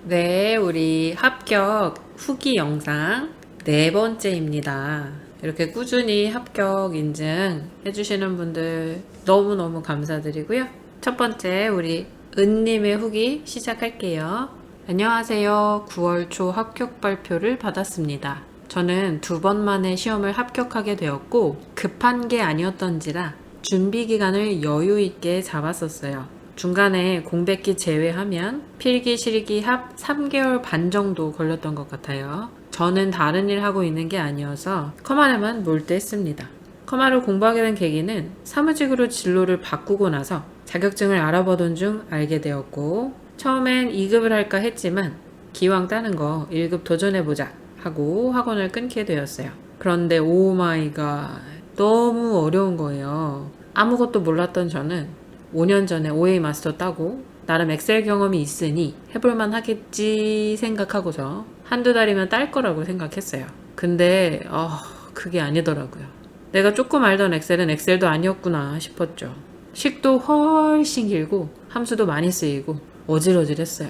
네, 우리 합격 후기 영상 네 번째입니다. 이렇게 꾸준히 합격 인증 해주시는 분들 너무너무 감사드리고요. 첫 번째, 우리 은님의 후기 시작할게요. 안녕하세요. 9월 초 합격 발표를 받았습니다. 저는 2번 만에 시험을 합격하게 되었고, 급한 게 아니었던지라 준비 기간을 여유 있게 잡았었어요. 중간에 공백기 제외하면 필기 실기 합 3개월 반 정도 걸렸던 것 같아요. 저는 다른 일 하고 있는 게 아니어서 컴활에만 몰두했습니다. 컴활을 공부하게 된 계기는 사무직으로 진로를 바꾸고 나서 자격증을 알아보던 중 알게 되었고, 처음엔 2급을 할까 했지만 기왕 따는 거 1급 도전해보자 하고 학원을 끊게 되었어요. 그런데 오 마이 갓, 너무 어려운 거예요. 아무것도 몰랐던 저는 5년 전에 OA 마스터 따고 나름 엑셀 경험이 있으니 해볼만 하겠지 생각하고서 한두 달이면 딸 거라고 생각했어요. 근데 그게 아니더라고요. 내가 조금 알던 엑셀은 엑셀도 아니었구나 싶었죠. 식도 훨씬 길고 함수도 많이 쓰이고 어질어질했어요.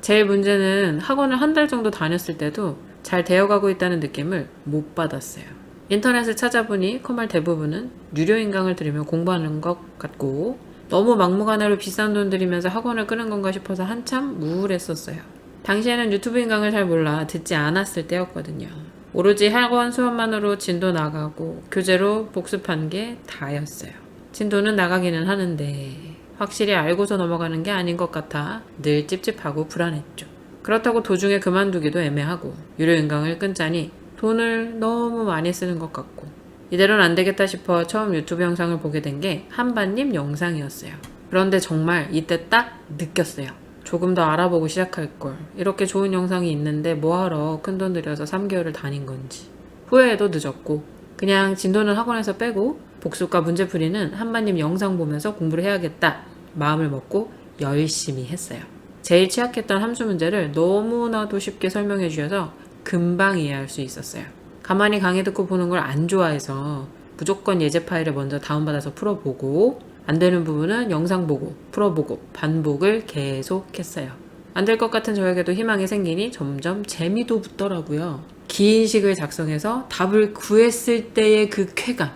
제일 문제는 학원을 한 달 정도 다녔을 때도 잘 되어가고 있다는 느낌을 못 받았어요. 인터넷을 찾아보니 컴활 대부분은 유료 인강을 들으며 공부하는 것 같고, 너무 막무가내로 비싼 돈 들이면서 학원을 끄는 건가 싶어서 한참 우울했었어요. 당시에는 유튜브 인강을 잘 몰라 듣지 않았을 때였거든요. 오로지 학원 수업만으로 진도 나가고 교재로 복습한 게 다였어요. 진도는 나가기는 하는데 확실히 알고서 넘어가는 게 아닌 것 같아 늘 찝찝하고 불안했죠. 그렇다고 도중에 그만두기도 애매하고 유료 인강을 끊자니 돈을 너무 많이 쓰는 것 같고, 이대로는 안 되겠다 싶어 처음 유튜브 영상을 보게 된 게 한반님 영상이었어요. 그런데 정말 이때 딱 느꼈어요. 조금 더 알아보고 시작할 걸. 이렇게 좋은 영상이 있는데 뭐하러 큰돈 들여서 3개월을 다닌 건지. 후회해도 늦었고 그냥 진도는 학원에서 빼고 복습과 문제풀이는 한반님 영상 보면서 공부를 해야겠다 마음을 먹고 열심히 했어요. 제일 취약했던 함수 문제를 너무나도 쉽게 설명해 주셔서 금방 이해할 수 있었어요. 가만히 강의 듣고 보는 걸 안 좋아해서 무조건 예제 파일을 먼저 다운받아서 풀어보고, 안 되는 부분은 영상 보고 풀어보고 반복을 계속 했어요. 안 될 것 같은 저에게도 희망이 생기니 점점 재미도 붙더라고요. 긴 식을 작성해서 답을 구했을 때의 그 쾌감.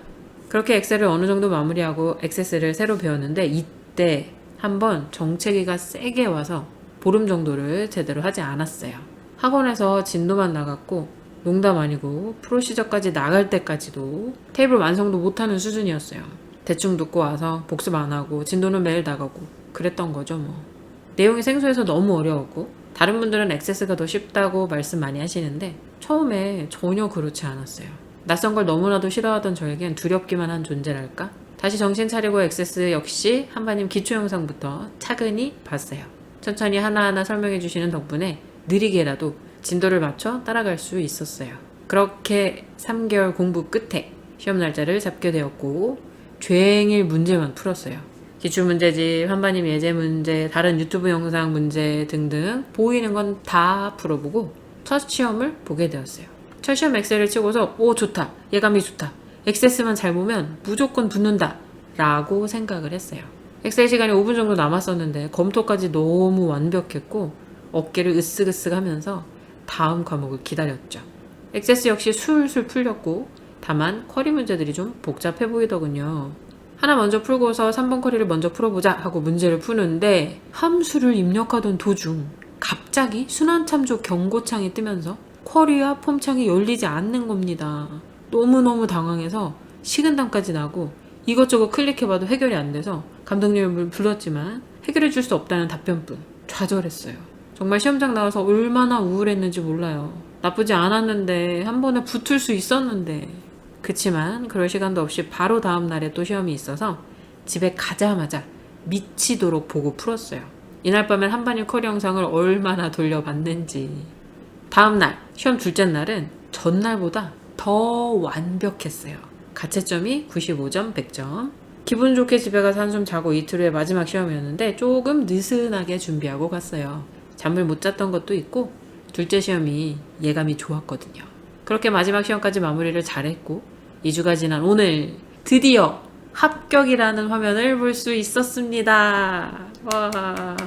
그렇게 엑셀을 어느 정도 마무리하고 액세스를 새로 배웠는데, 이때 한번 정체기가 세게 와서 보름 정도를 제대로 하지 않았어요. 학원에서 진도만 나갔고, 농담 아니고 프로시저까지 나갈 때까지도 테이블 완성도 못하는 수준이었어요. 대충 듣고 와서 복습 안 하고 진도는 매일 나가고 그랬던 거죠 뭐. 내용이 생소해서 너무 어려웠고, 다른 분들은 액세스가 더 쉽다고 말씀 많이 하시는데 처음에 전혀 그렇지 않았어요. 낯선 걸 너무나도 싫어하던 저에겐 두렵기만 한 존재랄까? 다시 정신 차리고 액세스 역시 한반님 기초 영상부터 차근히 봤어요. 천천히 하나하나 설명해 주시는 덕분에 느리게라도 진도를 맞춰 따라갈 수 있었어요. 그렇게 3개월 공부 끝에 시험 날짜를 잡게 되었고, 종일 문제만 풀었어요. 기출문제집, 한반님 예제 문제, 다른 유튜브 영상 문제 등등 보이는 건 다 풀어보고 첫 시험을 보게 되었어요. 첫 시험 엑셀을 치고서 오 좋다, 예감이 좋다, 액세스만 잘 보면 무조건 붙는다 라고 생각을 했어요. 엑셀 시간이 5분 정도 남았었는데 검토까지 너무 완벽했고 어깨를 으쓱으쓱 하면서 다음 과목을 기다렸죠. 액세스 역시 술술 풀렸고, 다만 쿼리 문제들이 좀 복잡해 보이더군요. 하나 먼저 풀고서 3번 쿼리를 먼저 풀어보자 하고 문제를 푸는데 함수를 입력하던 도중 갑자기 순환참조 경고창이 뜨면서 쿼리와 폼창이 열리지 않는 겁니다. 너무너무 당황해서 식은땀까지 나고 이것저것 클릭해봐도 해결이 안 돼서 감독님을 불렀지만 해결해 줄 수 없다는 답변뿐. 좌절했어요. 정말 시험장 나와서 얼마나 우울했는지 몰라요. 나쁘지 않았는데 한 번에 붙을 수 있었는데. 그치만 그럴 시간도 없이 바로 다음 날에 또 시험이 있어서 집에 가자마자 미치도록 보고 풀었어요. 이날 밤엔 한반님 쿼리 영상을 얼마나 돌려봤는지. 다음 날 시험 둘째 날은 전날보다 더 완벽했어요. 가채점이 95점 100점. 기분 좋게 집에 가서 한숨 자고 이틀 후에 마지막 시험이었는데 조금 느슨하게 준비하고 갔어요. 잠을 못 잤던 것도 있고 둘째 시험이 예감이 좋았거든요. 그렇게 마지막 시험까지 마무리를 잘했고 2주가 지난 오늘 드디어 합격이라는 화면을 볼 수 있었습니다. 와.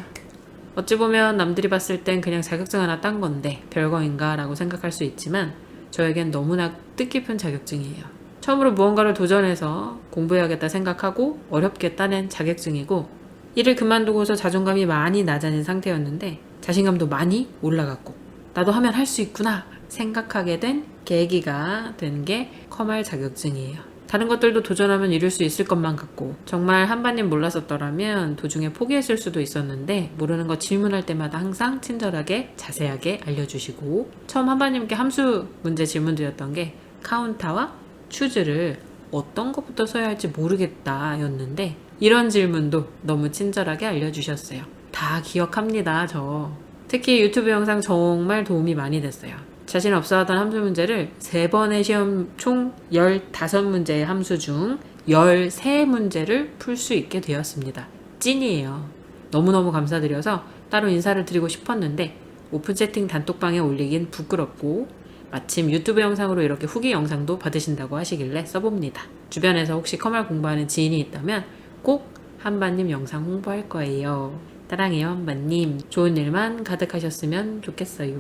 어찌 보면 남들이 봤을 땐 그냥 자격증 하나 딴 건데 별거인가 라고 생각할 수 있지만 저에겐 너무나 뜻깊은 자격증이에요. 처음으로 무언가를 도전해서 공부해야겠다 생각하고 어렵게 따낸 자격증이고, 일을 그만두고서 자존감이 많이 낮아진 상태였는데 자신감도 많이 올라갔고 나도 하면 할 수 있구나 생각하게 된 계기가 된 게 커말 자격증이에요. 다른 것들도 도전하면 이룰 수 있을 것만 같고 정말 한반님 몰랐었더라면 도중에 포기했을 수도 있었는데, 모르는 거 질문할 때마다 항상 친절하게 자세하게 알려주시고, 처음 한반님께 함수 문제 질문드렸던 게 카운타와 추즈를 어떤 것부터 써야 할지 모르겠다 였는데 이런 질문도 너무 친절하게 알려주셨어요. 다 기억합니다. 저 특히 유튜브 영상 정말 도움이 많이 됐어요. 자신 없어 하던 함수 문제를 3번의 시험 총 15문제의 함수 중 13문제를 풀 수 있게 되었습니다. 찐이에요. 너무너무 감사드려서 따로 인사를 드리고 싶었는데 오픈 채팅 단톡방에 올리긴 부끄럽고, 마침 유튜브 영상으로 이렇게 후기 영상도 받으신다고 하시길래 써봅니다. 주변에서 혹시 커말 공부하는 지인이 있다면 꼭 한반님 영상 홍보할 거예요. 사랑해요 한반님. 좋은 일만 가득하셨으면 좋겠어요.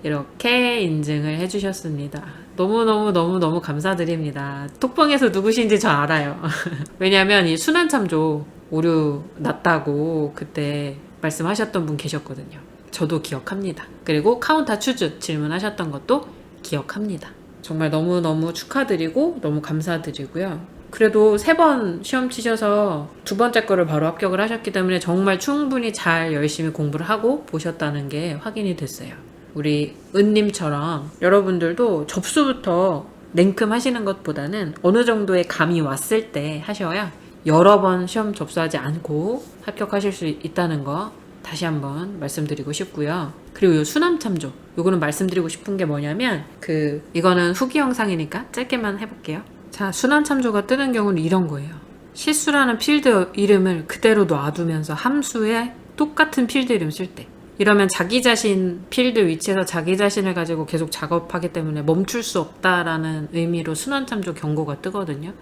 이렇게 인증을 해주셨습니다. 너무너무 감사드립니다. 톡방에서 누구신지 저 알아요. 왜냐면 이 순환참조 오류 났다고 그때 말씀하셨던 분 계셨거든요. 저도 기억합니다. 그리고 카운터 추즈 질문하셨던 것도 기억합니다. 정말 너무너무 축하드리고 너무 감사드리고요. 그래도 3번 시험 치셔서 2번째 거를 바로 합격을 하셨기 때문에 정말 충분히 잘 열심히 공부를 하고 보셨다는 게 확인이 됐어요. 우리 은님처럼 여러분들도 접수부터 냉큼 하시는 것보다는 어느 정도의 감이 왔을 때 하셔야 여러 번 시험 접수하지 않고 합격하실 수 있다는 거 다시 한번 말씀드리고 싶고요. 그리고 이 수남참조, 요거는 말씀드리고 싶은 게 뭐냐면 이거는 후기 영상이니까 짧게만 해볼게요. 자, 순환참조가 뜨는 경우는 이런 거예요. 실수라는 필드 이름을 그대로 놔두면서 함수에 똑같은 필드 이름 쓸 때, 이러면 자기 자신 필드 위치에서 자기 자신을 가지고 계속 작업하기 때문에 멈출 수 없다라는 의미로 순환참조 경고가 뜨거든요.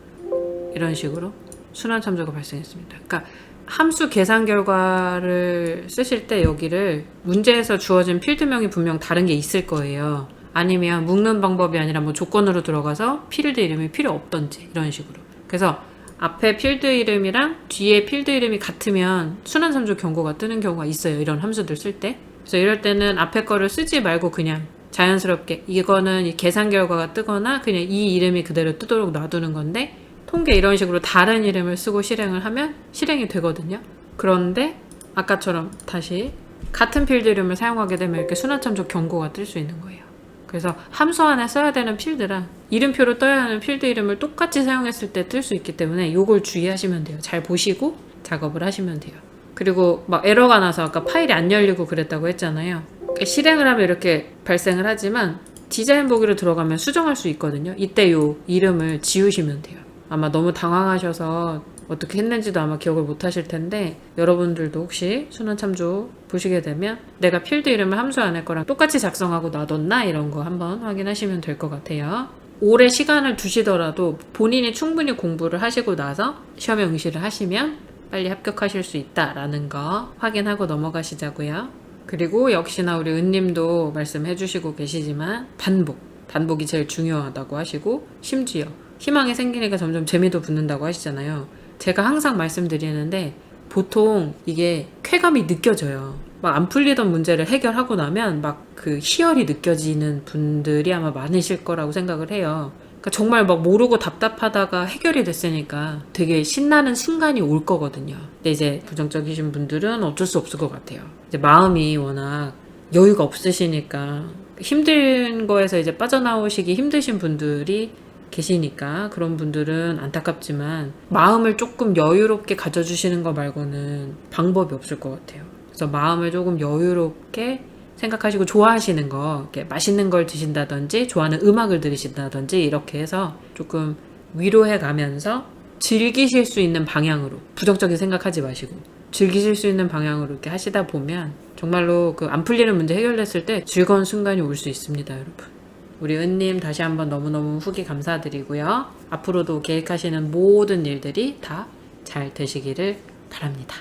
이런 식으로 순환참조가 발생했습니다. 그러니까 함수 계산 결과를 쓰실 때 여기를 문제에서 주어진 필드명이 분명 다른 게 있을 거예요. 아니면 묶는 방법이 아니라 뭐 조건으로 들어가서 필드 이름이 필요 없던지 이런 식으로. 그래서 앞에 필드 이름이랑 뒤에 필드 이름이 같으면 순환참조 경고가 뜨는 경우가 있어요. 이런 함수들 쓸 때. 그래서 이럴 때는 앞에 거를 쓰지 말고 그냥 자연스럽게 이거는 계산 결과가 뜨거나 그냥 이 이름이 그대로 뜨도록 놔두는 건데, 통계 이런 식으로 다른 이름을 쓰고 실행을 하면 실행이 되거든요. 그런데 아까처럼 다시 같은 필드 이름을 사용하게 되면 이렇게 순환참조 경고가 뜰 수 있는 거예요. 그래서 함수 안에 써야 되는 필드랑 이름표로 떠야 하는 필드 이름을 똑같이 사용했을 때 뜰 수 있기 때문에 요걸 주의하시면 돼요. 잘 보시고 작업을 하시면 돼요. 그리고 막 에러가 나서 아까 파일이 안 열리고 그랬다고 했잖아요. 실행을 하면 이렇게 발생을 하지만 디자인 보기로 들어가면 수정할 수 있거든요. 이때 요 이름을 지우시면 돼요. 아마 너무 당황하셔서 어떻게 했는지도 아마 기억을 못 하실 텐데, 여러분들도 혹시 순환참조 보시게 되면 내가 필드 이름을 함수 안에 거랑 똑같이 작성하고 놔뒀나 이런 거 한번 확인하시면 될 것 같아요. 오래 시간을 두시더라도 본인이 충분히 공부를 하시고 나서 시험에 응시를 하시면 빨리 합격하실 수 있다라는 거 확인하고 넘어가시자고요. 그리고 역시나 우리 은님도 말씀해 주시고 계시지만 반복이 제일 중요하다고 하시고, 심지어 희망이 생기니까 점점 재미도 붙는다고 하시잖아요. 제가 항상 말씀드리는데 보통 이게 쾌감이 느껴져요. 막 안 풀리던 문제를 해결하고 나면 막 그 희열이 느껴지는 분들이 아마 많으실 거라고 생각을 해요. 그러니까 정말 막 모르고 답답하다가 해결이 됐으니까 되게 신나는 순간이 올 거거든요. 근데 이제 부정적이신 분들은 어쩔 수 없을 것 같아요. 이제 마음이 워낙 여유가 없으시니까 힘든 거에서 이제 빠져나오시기 힘드신 분들이 계시니까 그런 분들은 안타깝지만 마음을 조금 여유롭게 가져주시는 거 말고는 방법이 없을 것 같아요. 그래서 마음을 조금 여유롭게 생각하시고 좋아하시는 거, 이렇게 맛있는 걸 드신다든지 좋아하는 음악을 들으신다든지 이렇게 해서 조금 위로해 가면서 즐기실 수 있는 방향으로, 부정적인 생각하지 마시고 즐기실 수 있는 방향으로 이렇게 하시다 보면 정말로 그 안 풀리는 문제 해결됐을 때 즐거운 순간이 올 수 있습니다, 여러분. 우리 은님 다시 한번 너무너무 후기 감사드리고요. 앞으로도 계획하시는 모든 일들이 다 잘 되시기를 바랍니다.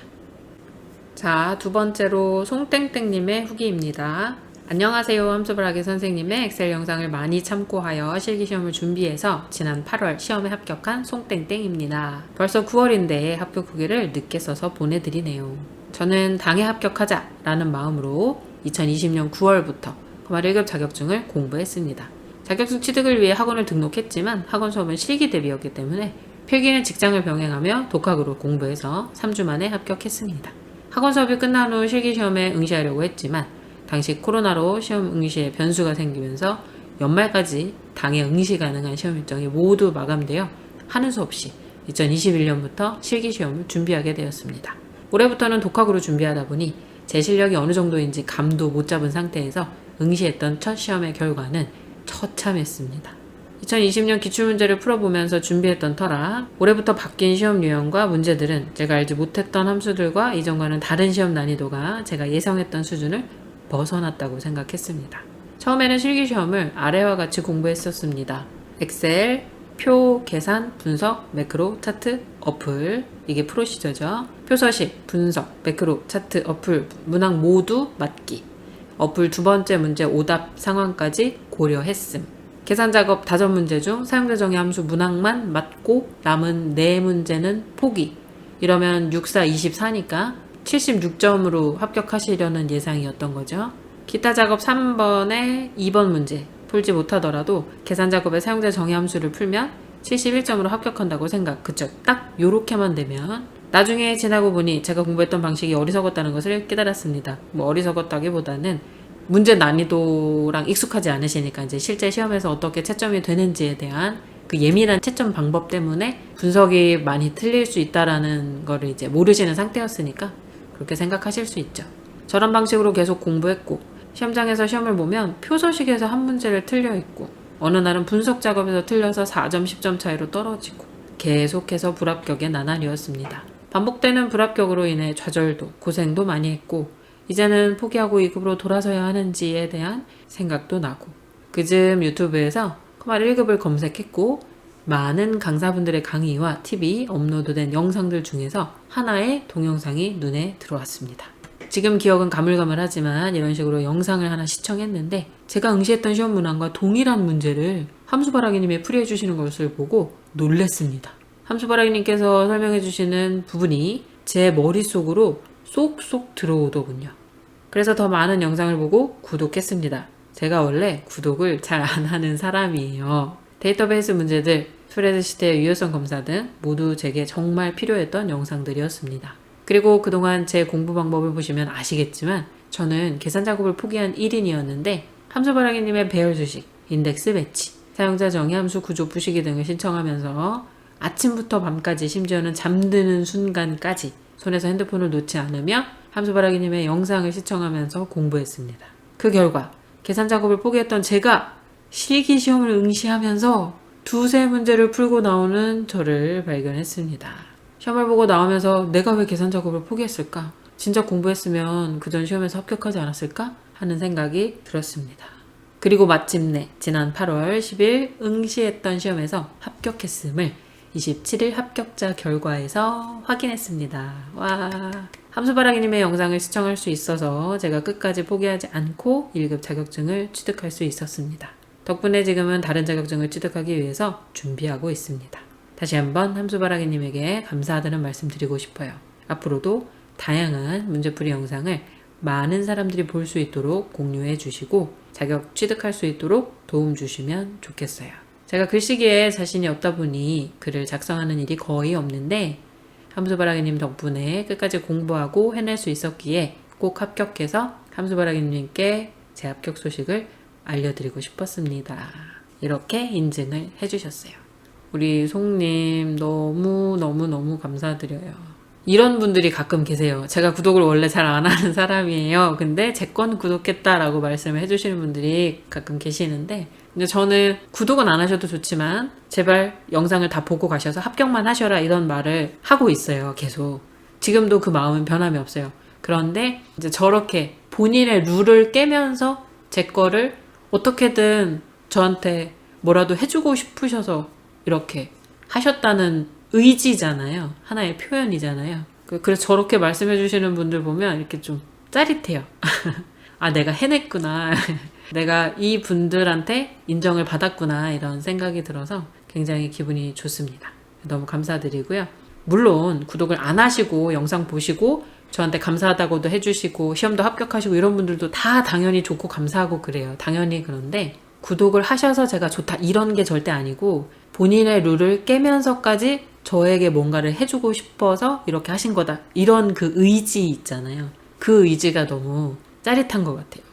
자, 두 번째로 송땡땡님의 후기입니다. 안녕하세요. 함수바라기 선생님의 엑셀 영상을 많이 참고하여 실기시험을 준비해서 지난 8월 시험에 합격한 송땡땡입니다. 벌써 9월인데 합격 후기를 늦게 써서 보내드리네요. 저는 당에 합격하자라는 마음으로 2020년 9월부터 컴마 1급 자격증을 공부했습니다. 자격증 취득을 위해 학원을 등록했지만 학원 수업은 실기 대비였기 때문에 필기는 직장을 병행하며 독학으로 공부해서 3주 만에 합격했습니다. 학원 수업이 끝난 후 실기시험에 응시하려고 했지만 당시 코로나로 시험 응시에 변수가 생기면서 연말까지 당에 응시 가능한 시험 일정이 모두 마감되어 하는 수 없이 2021년부터 실기시험을 준비하게 되었습니다. 올해부터는 독학으로 준비하다 보니 제 실력이 어느 정도인지 감도 못 잡은 상태에서 응시했던 첫 시험의 결과는 처참했습니다. 2020년 기출문제를 풀어보면서 준비했던 터라 올해부터 바뀐 시험 유형과 문제들은 제가 알지 못했던 함수들과 이전과는 다른 시험 난이도가 제가 예상했던 수준을 벗어났다고 생각했습니다. 처음에는 실기시험을 아래와 같이 공부했었습니다. 엑셀, 표, 계산, 분석, 매크로, 차트, 어플, 이게 프로시저죠. 표서식, 분석, 매크로, 차트, 어플, 문항 모두 맞기, 어플 두 번째 문제 오답 상황까지 고려했음. 계산작업 5문제 중 사용자 정의 함수 문항만 맞고 남은 4문제는 포기. 이러면 6, 4, 24니까 76점으로 합격하시려는 예상이었던 거죠. 기타 작업 3번에 2번 문제 풀지 못하더라도 계산작업의 사용자 정의 함수를 풀면 71점으로 합격한다고 생각. 그쵸? 딱 요렇게만 되면 나중에 지나고 보니 제가 공부했던 방식이 어리석었다는 것을 깨달았습니다. 어리석었다기보다는 문제 난이도랑 익숙하지 않으시니까 이제 실제 시험에서 어떻게 채점이 되는지에 대한 그 예민한 채점 방법 때문에 분석이 많이 틀릴 수 있다라는 거를 이제 모르시는 상태였으니까 그렇게 생각하실 수 있죠. 저런 방식으로 계속 공부했고 시험장에서 시험을 보면 표서식에서 한 문제를 틀려 있고 어느 날은 분석 작업에서 틀려서 4점, 10점 차이로 떨어지고 계속해서 불합격의 나날이었습니다. 반복되는 불합격으로 인해 좌절도 고생도 많이 했고 이제는 포기하고 2급으로 돌아서야 하는지에 대한 생각도 나고 그즈음 유튜브에서 컴마 1급을 검색했고 많은 강사분들의 강의와 팁이 업로드된 영상들 중에서 하나의 동영상이 눈에 들어왔습니다. 지금 기억은 가물가물하지만 이런 식으로 영상을 하나 시청했는데 제가 응시했던 시험 문항과 동일한 문제를 함수바라기님이 풀이해 주시는 것을 보고 놀랬습니다. 함수바라기님께서 설명해 주시는 부분이 제 머릿속으로 쏙쏙 들어오더군요. 그래서 더 많은 영상을 보고 구독했습니다. 제가 원래 구독을 잘 안 하는 사람이에요. 데이터베이스 문제들, 스프레드시트의 유효성 검사 등 모두 제게 정말 필요했던 영상들이었습니다. 그리고 그동안 제 공부 방법을 보시면 아시겠지만 저는 계산 작업을 포기한 1인이었는데 함수바라기님의 배열 수식, 인덱스 배치, 사용자 정의 함수 구조 부시기 등을 신청하면서 아침부터 밤까지 심지어는 잠드는 순간까지 손에서 핸드폰을 놓지 않으며 함수바라기님의 영상을 시청하면서 공부했습니다. 그 결과 계산 작업을 포기했던 제가 실기시험을 응시하면서 두세 문제를 풀고 나오는 저를 발견했습니다. 시험을 보고 나오면서 내가 왜 계산 작업을 포기했을까? 진짜 공부했으면 그전 시험에서 합격하지 않았을까? 하는 생각이 들었습니다. 그리고 마침내 지난 8월 10일 응시했던 시험에서 합격했음을 27일 합격자 결과에서 확인했습니다. 와, 함수바라기님의 영상을 시청할 수 있어서 제가 끝까지 포기하지 않고 1급 자격증을 취득할 수 있었습니다. 덕분에 지금은 다른 자격증을 취득하기 위해서 준비하고 있습니다. 다시 한번 함수바라기님에게 감사하다는 말씀 드리고 싶어요. 앞으로도 다양한 문제풀이 영상을 많은 사람들이 볼 수 있도록 공유해 주시고 자격 취득할 수 있도록 도움 주시면 좋겠어요. 제가 글쓰기에 자신이 없다 보니 글을 작성하는 일이 거의 없는데 함수바라기님 덕분에 끝까지 공부하고 해낼 수 있었기에 꼭 합격해서 함수바라기님께 제 합격 소식을 알려드리고 싶었습니다. 이렇게 인증을 해주셨어요. 우리 송님 너무 감사드려요. 이런 분들이 가끔 계세요. 제가 구독을 원래 잘 안 하는 사람이에요. 근데 제 건 구독했다라고 말씀을 해주시는 분들이 가끔 계시는데 근데 저는 구독은 안 하셔도 좋지만 제발 영상을 다 보고 가셔서 합격만 하셔라 이런 말을 하고 있어요. 계속. 지금도 그 마음은 변함이 없어요. 그런데 이제 저렇게 본인의 룰을 깨면서 제 거를 어떻게든 저한테 뭐라도 해주고 싶으셔서 이렇게 하셨다는 의지잖아요. 하나의 표현이잖아요. 그래서 저렇게 말씀해 주시는 분들 보면 이렇게 좀 짜릿해요. 아, 내가 해냈구나. 내가 이 분들한테 인정을 받았구나. 이런 생각이 들어서 굉장히 기분이 좋습니다. 너무 감사드리고요. 물론 구독을 안 하시고 영상 보시고 저한테 감사하다고도 해주시고 시험도 합격하시고 이런 분들도 다 당연히 좋고 감사하고 그래요. 당연히. 그런데 구독을 하셔서 제가 좋다 이런 게 절대 아니고 본인의 룰을 깨면서까지 저에게 뭔가를 해주고 싶어서 이렇게 하신 거다. 이런 그 의지 있잖아요. 그 의지가 너무 짜릿한 것 같아요.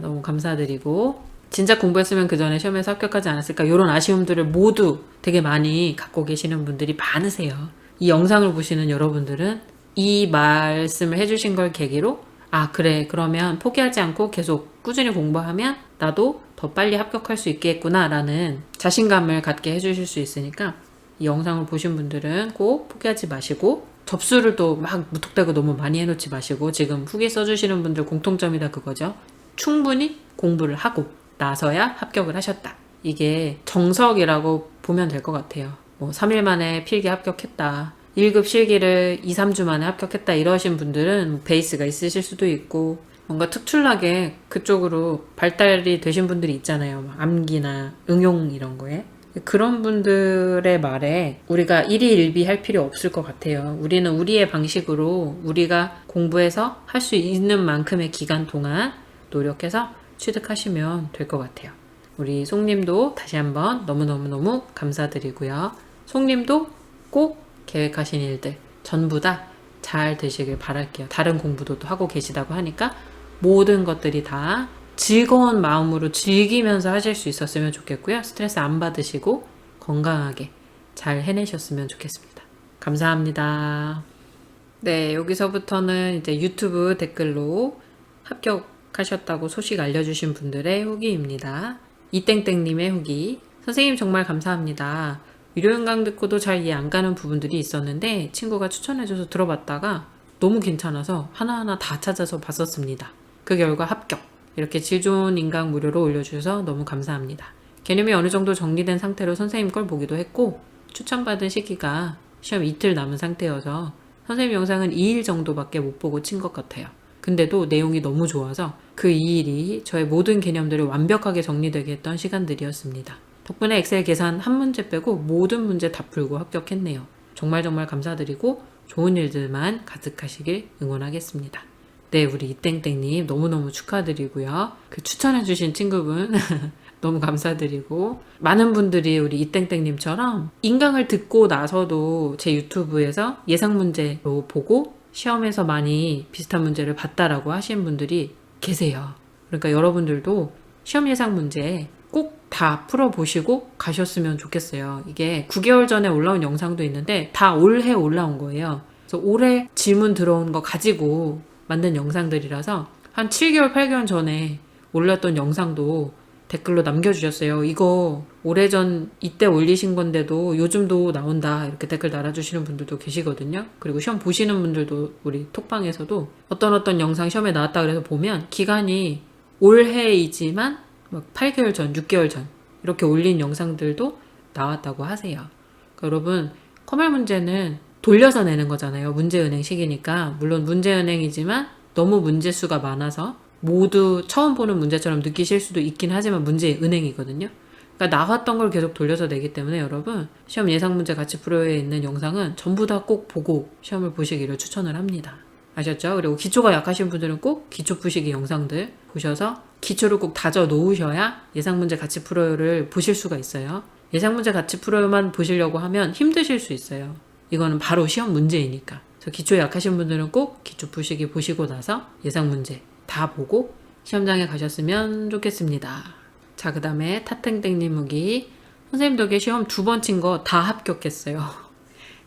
너무 감사드리고 진짜 공부했으면 그 전에 시험에서 합격하지 않았을까 이런 아쉬움들을 모두 되게 많이 갖고 계시는 분들이 많으세요. 이 영상을 보시는 여러분들은 이 말씀을 해주신 걸 계기로 아 그래 그러면 포기하지 않고 계속 꾸준히 공부하면 나도 더 빨리 합격할 수 있겠구나 라는 자신감을 갖게 해주실 수 있으니까 이 영상을 보신 분들은 꼭 포기하지 마시고 접수를 또 막 무턱대고 너무 많이 해놓지 마시고 지금 후기 써주시는 분들 공통점이 다 그거죠. 충분히 공부를 하고 나서야 합격을 하셨다. 이게 정석이라고 보면 될 것 같아요. 뭐 3일 만에 필기 합격했다. 1급 실기를 2, 3주 만에 합격했다 이러신 분들은 베이스가 있으실 수도 있고 뭔가 특출나게 그쪽으로 발달이 되신 분들이 있잖아요. 암기나 응용 이런 거에. 그런 분들의 말에 우리가 일희일비 할 필요 없을 것 같아요. 우리는 우리의 방식으로 우리가 공부해서 할 수 있는 만큼의 기간 동안 노력해서 취득하시면 될 것 같아요. 우리 송님도 다시 한번 너무너무너무 감사드리고요. 송님도 꼭 계획하신 일들 전부 다 잘 되시길 바랄게요. 다른 공부도 또 하고 계시다고 하니까 모든 것들이 다 즐거운 마음으로 즐기면서 하실 수 있었으면 좋겠고요. 스트레스 안 받으시고 건강하게 잘 해내셨으면 좋겠습니다. 감사합니다. 네, 여기서부터는 이제 유튜브 댓글로 합격하셨다고 소식 알려주신 분들의 후기입니다. 이땡땡님의 후기. 선생님 정말 감사합니다. 유료 영상 듣고도 잘 이해 안 가는 부분들이 있었는데 친구가 추천해줘서 들어봤다가 너무 괜찮아서 하나하나 다 찾아서 봤었습니다. 그 결과 합격. 이렇게 질 좋은 인강 무료로 올려주셔서 너무 감사합니다. 개념이 어느 정도 정리된 상태로 선생님 걸 보기도 했고 추천받은 시기가 시험 이틀 남은 상태여서 선생님 영상은 2일 정도밖에 못 보고 친 것 같아요. 근데도 내용이 너무 좋아서 그 2일이 저의 모든 개념들을 완벽하게 정리되게 했던 시간들이었습니다. 덕분에 엑셀 계산 한 문제 빼고 모든 문제 다 풀고 합격했네요. 정말 감사드리고 좋은 일들만 가득하시길 응원하겠습니다. 네, 우리 이땡땡님 너무너무 축하드리고요. 그 추천해주신 친구분 너무 감사드리고 많은 분들이 우리 이땡땡님처럼 인강을 듣고 나서도 제 유튜브에서 예상 문제로 보고 시험에서 많이 비슷한 문제를 봤다라고 하신 분들이 계세요. 그러니까 여러분들도 시험 예상 문제 꼭 다 풀어보시고 가셨으면 좋겠어요. 이게 9개월 전에 올라온 영상도 있는데 다 올해 올라온 거예요. 그래서 올해 질문 들어온 거 가지고 만든 영상들이라서 한 7개월, 8개월 전에 올렸던 영상도 댓글로 남겨주셨어요. 이거 오래전 이때 올리신 건데도 요즘도 나온다 이렇게 댓글 달아주시는 분들도 계시거든요. 그리고 시험 보시는 분들도 우리 톡방에서도 어떤 영상 시험에 나왔다 그래서 보면 기간이 올해이지만 막 8개월 전, 6개월 전 이렇게 올린 영상들도 나왔다고 하세요. 그러니까 여러분 커멀 문제는 돌려서 내는 거잖아요. 문제은행식이니까 물론 문제은행이지만 너무 문제수가 많아서 모두 처음 보는 문제처럼 느끼실 수도 있긴 하지만 문제은행이거든요. 그러니까 나왔던 걸 계속 돌려서 내기 때문에 여러분 시험 예상 문제 같이 풀어에 있는 영상은 전부 다 꼭 보고 시험을 보시기를 추천을 합니다. 아셨죠? 그리고 기초가 약하신 분들은 꼭 기초 푸시기 영상들 보셔서 기초를 꼭 다져 놓으셔야 예상 문제 같이 풀어요를 보실 수가 있어요. 예상 문제 같이 풀어요만 보시려고 하면 힘드실 수 있어요. 이거는 바로 시험 문제이니까. 그래서 기초 약하신 분들은 꼭 기초 푸시기 보시고 나서 예상 문제 다 보고 시험장에 가셨으면 좋겠습니다. 자, 그 다음에 타탱땡님 후기. 선생님 덕에 시험 2번 친 거 다 합격했어요.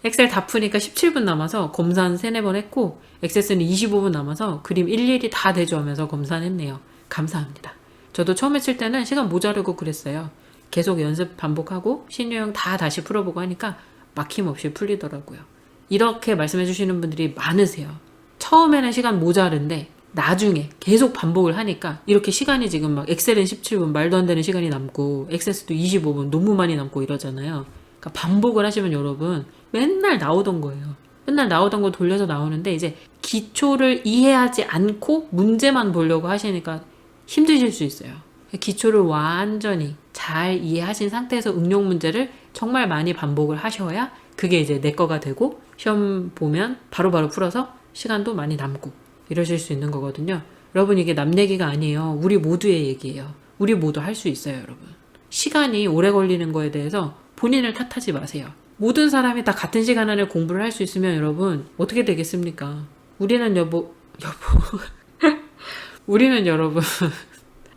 엑셀 다 푸니까 17분 남아서 검사는 3, 4번 했고 엑세스는 25분 남아서 그림 일일이 다 대조하면서 검사는 했네요. 감사합니다. 저도 처음에 칠 때는 시간 모자르고 그랬어요. 계속 연습 반복하고 신유형 다 다시 풀어보고 하니까 막힘없이 풀리더라고요. 이렇게 말씀해 주시는 분들이 많으세요. 처음에는 시간 모자른데 나중에 계속 반복을 하니까 이렇게 시간이 지금 막 엑셀은 17분 말도 안 되는 시간이 남고 엑세스도 25분 너무 많이 남고 이러잖아요. 그러니까 반복을 하시면 여러분 맨날 나오던 거예요. 맨날 나오던 거 돌려서 나오는데 이제 기초를 이해하지 않고 문제만 보려고 하시니까 힘드실 수 있어요. 기초를 완전히 잘 이해하신 상태에서 응용 문제를 정말 많이 반복을 하셔야 그게 이제 내 거가 되고 시험 보면 바로바로 풀어서 시간도 많이 남고 이러실 수 있는 거거든요. 여러분 이게 남 얘기가 아니에요. 우리 모두의 얘기예요. 우리 모두 할 수 있어요, 여러분. 시간이 오래 걸리는 거에 대해서 본인을 탓하지 마세요. 모든 사람이 다 같은 시간 안에 공부를 할 수 있으면 여러분 어떻게 되겠습니까? 우리는 우리는 여러분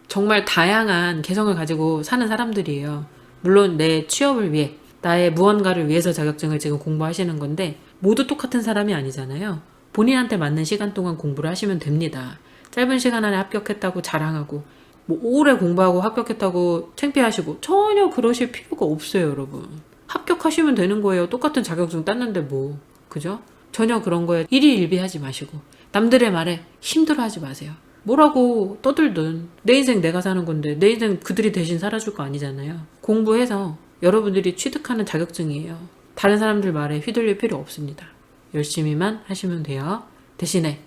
정말 다양한 개성을 가지고 사는 사람들이에요. 물론 내 취업을 위해 나의 무언가를 위해서 자격증을 지금 공부하시는 건데 모두 똑같은 사람이 아니잖아요. 본인한테 맞는 시간 동안 공부를 하시면 됩니다. 짧은 시간 안에 합격했다고 자랑하고 뭐 오래 공부하고 합격했다고 창피하시고 전혀 그러실 필요가 없어요, 여러분. 합격하시면 되는 거예요. 똑같은 자격증 땄는데 뭐. 그죠? 전혀 그런 거에 일희일비하지 마시고 남들의 말에 힘들어하지 마세요. 뭐라고 떠들든 내 인생 내가 사는 건데 내 인생 그들이 대신 살아줄 거 아니잖아요. 공부해서 여러분들이 취득하는 자격증이에요. 다른 사람들 말에 휘둘릴 필요 없습니다. 열심히만 하시면 돼요. 대신에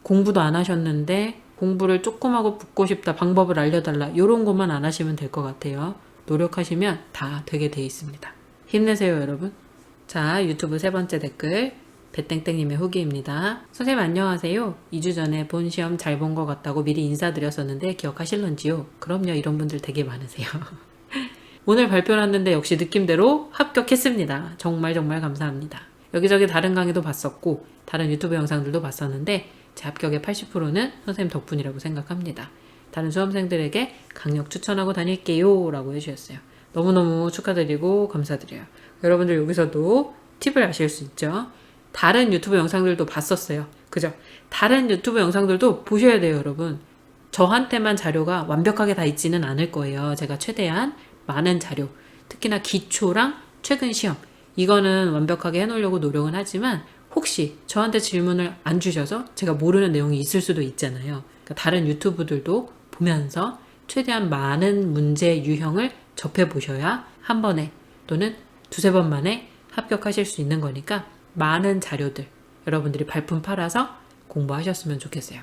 공부도 안 하셨는데 공부를 조금 하고 붙고 싶다, 방법을 알려달라 이런 것만 안 하시면 될 것 같아요. 노력하시면 다 되게 돼 있습니다. 힘내세요, 여러분. 자, 유튜브 세 번째 댓글 배땡땡님의 후기입니다. 선생님 안녕하세요. 2주 전에 본 시험 잘 본 것 같다고 미리 인사드렸었는데 기억하실런지요? 그럼요, 이런 분들 되게 많으세요. 오늘 발표 났는데 역시 느낌대로 합격했습니다. 정말 감사합니다. 여기저기 다른 강의도 봤었고 다른 유튜브 영상들도 봤었는데 제 합격의 80%는 선생님 덕분이라고 생각합니다. 다른 수험생들에게 강력 추천하고 다닐게요 라고 해주셨어요. 너무너무 축하드리고 감사드려요. 여러분들 여기서도 팁을 아실 수 있죠. 다른 유튜브 영상들도 봤었어요. 그죠? 다른 유튜브 영상들도 보셔야 돼요, 여러분. 저한테만 자료가 완벽하게 다 있지는 않을 거예요. 제가 최대한 많은 자료, 특히나 기초랑 최근 시험 이거는 완벽하게 해놓으려고 노력은 하지만 혹시 저한테 질문을 안 주셔서 제가 모르는 내용이 있을 수도 있잖아요. 그러니까 다른 유튜브들도 보면서 최대한 많은 문제 유형을 접해보셔야 한 번에 또는 두세 번 만에 합격하실 수 있는 거니까 많은 자료들 여러분들이 발품 팔아서 공부하셨으면 좋겠어요.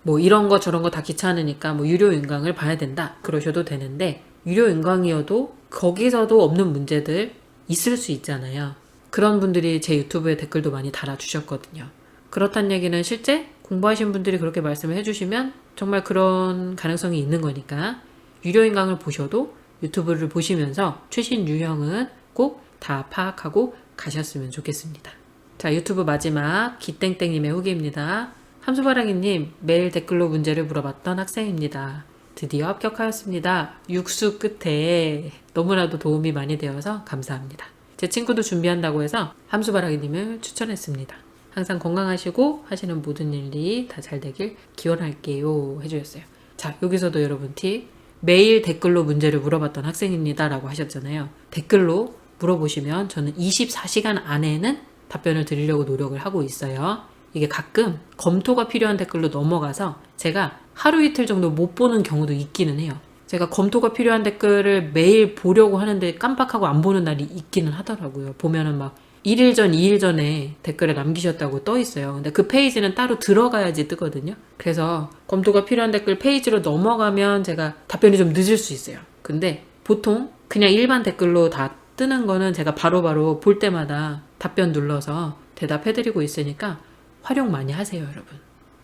뭐 이런 거 저런 거 다 귀찮으니까 뭐 유료 인강을 봐야 된다 그러셔도 되는데 유료 인강이어도 거기서도 없는 문제들 있을 수 있잖아요. 그런 분들이 제 유튜브에 댓글도 많이 달아주셨거든요. 그렇다는 얘기는 실제 공부하신 분들이 그렇게 말씀을 해주시면 정말 그런 가능성이 있는 거니까 유료 인강을 보셔도 유튜브를 보시면서 최신 유형은 꼭 다 파악하고 가셨으면 좋겠습니다. 자, 유튜브 마지막 기땡땡님의 후기입니다. 함수바라기님, 매일 댓글로 문제를 물어봤던 학생입니다. 드디어 합격하였습니다. 육수 끝에 너무나도 도움이 많이 되어서 감사합니다. 제 친구도 준비한다고 해서 함수바라기님을 추천했습니다. 항상 건강하시고 하시는 모든 일이 다 잘 되길 기원할게요 해주셨어요. 자, 여기서도 여러분 팁. 매일 댓글로 문제를 물어봤던 학생입니다 라고 하셨잖아요. 댓글로 물어보시면 저는 24시간 안에는 답변을 드리려고 노력을 하고 있어요. 이게 가끔 검토가 필요한 댓글로 넘어가서 제가 하루 이틀 정도 못 보는 경우도 있기는 해요. 제가 검토가 필요한 댓글을 매일 보려고 하는데 깜빡하고 안 보는 날이 있기는 하더라고요. 보면은 막 1일 전, 2일 전에 댓글을 남기셨다고 떠 있어요. 근데 그 페이지는 따로 들어가야지 뜨거든요. 그래서 검토가 필요한 댓글 페이지로 넘어가면 제가 답변이 좀 늦을 수 있어요. 근데 보통 그냥 일반 댓글로 다 뜨는 거는 제가 바로바로 볼 때마다 답변 눌러서 대답해드리고 있으니까 활용 많이 하세요, 여러분.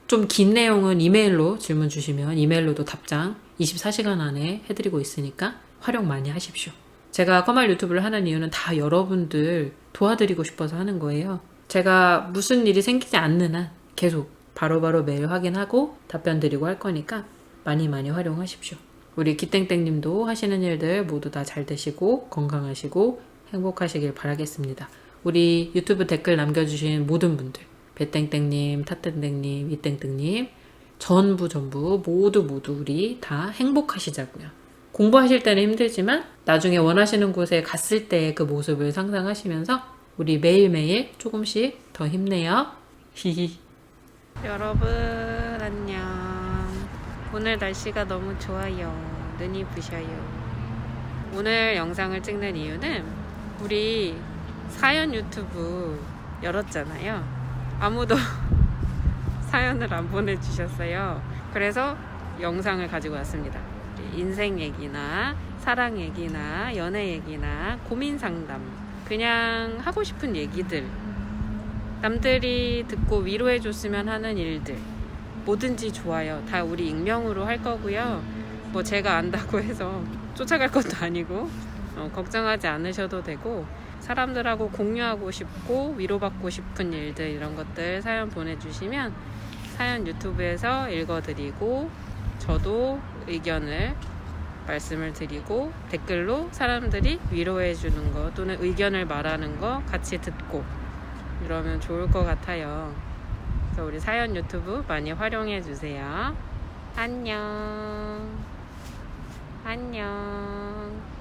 좀 긴 내용은 이메일로 질문 주시면 이메일로도 답장 24시간 안에 해드리고 있으니까 활용 많이 하십시오. 제가 커말 유튜브를 하는 이유는 다 여러분들 도와드리고 싶어서 하는 거예요. 제가 무슨 일이 생기지 않는 한 계속 바로바로 매일 확인하고 답변 드리고 할 거니까 많이 활용하십시오. 우리 기땡땡님도 하시는 일들 모두 다 잘 되시고 건강하시고 행복하시길 바라겠습니다. 우리 유튜브 댓글 남겨주신 모든 분들 배땡땡님, 타땡땡님, 이땡땡님 전부 모두 우리 다 행복하시자고요. 공부하실 때는 힘들지만 나중에 원하시는 곳에 갔을 때 그 모습을 상상하시면서 우리 매일매일 조금씩 더 힘내요. 히히. 여러분 안녕. 오늘 날씨가 너무 좋아요. 눈이 부셔요. 오늘 영상을 찍는 이유는 우리 사연 유튜브 열었잖아요. 아무도 사연을 안 보내주셨어요. 그래서 영상을 가지고 왔습니다. 인생 얘기나 사랑 얘기나 연애 얘기나 고민 상담, 그냥 하고 싶은 얘기들, 남들이 듣고 위로해 줬으면 하는 일들, 뭐든지 좋아요. 다 우리 익명으로 할 거고요. 뭐 제가 안다고 해서 쫓아갈 것도 아니고 걱정하지 않으셔도 되고, 사람들하고 공유하고 싶고 위로받고 싶은 일들, 이런 것들 사연 보내주시면 사연 유튜브에서 읽어드리고, 저도 의견을 말씀을 드리고, 댓글로 사람들이 위로해 주는 거 또는 의견을 말하는 거 같이 듣고 이러면 좋을 것 같아요. 그래서 우리 사연 유튜브 많이 활용해 주세요. 안녕. 안녕.